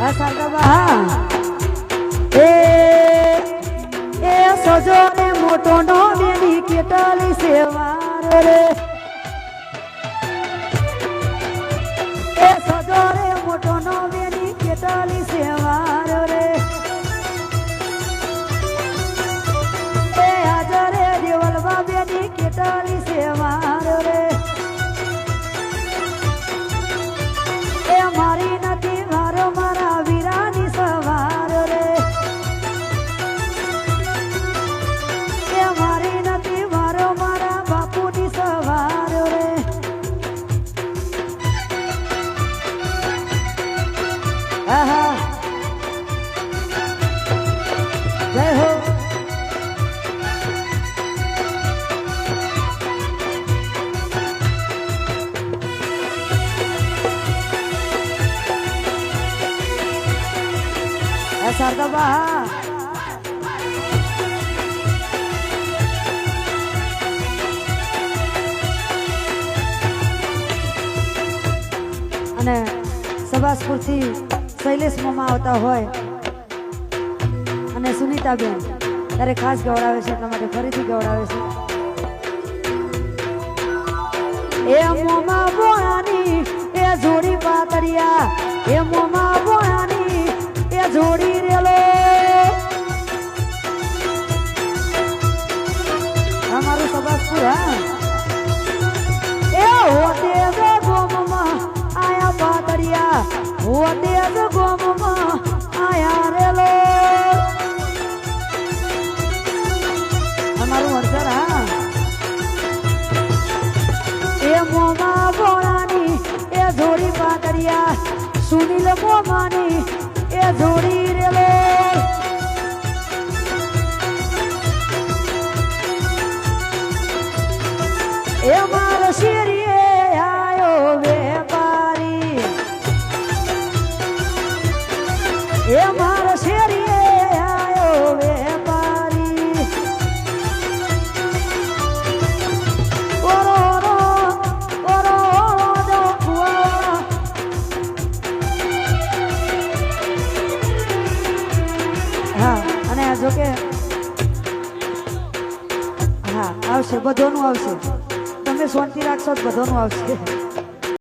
આ સાગબા એ સજો ને મોટો નો બેની કેટલી સેવાર રે એ સજો રે મોટો નો બેની કેટલી સેવાર રે એ હાજરે દેવલવા બેની કેટલી સેવાર રે એ મારી નથી મારો મારા વીરાની સવાર રે એ મારી નથી મારો મારા બાપુની સવાર રે આહા જય હો સારદાબા અને સબાસપુરથી શૈલેષ મામા આવતા હોય અને સુનીતાબેન ત્યારે ખાસ ગવડાવે છે એટલા માટે ફરીથી ગવડાવે છે એ મોમા બોણાની એ જોડી પાતરિયા એ મોમા બોણાની એ જોડી રેલો અમારું સબાસપુર હા એ હોતે જે ગોમમાં આયા પાતરિયા હોતે જે ગોમમાં આયા રેલો અમારું હરસર હા એ મોમા બોણાની એ જોડી પાતરિયા સુનિલ મોમાની એ જોડી રેલો એ મારો શેરીએ આયો વેપારી એ મારો શેરીએ આયો વેપારી ઓરો ઓરો ઓરો ઓરો કુવા હા અને આ જો કે હા આવશે બધોનું આવશે તમે શાંતિ રાખશો તો બધોનું આવશે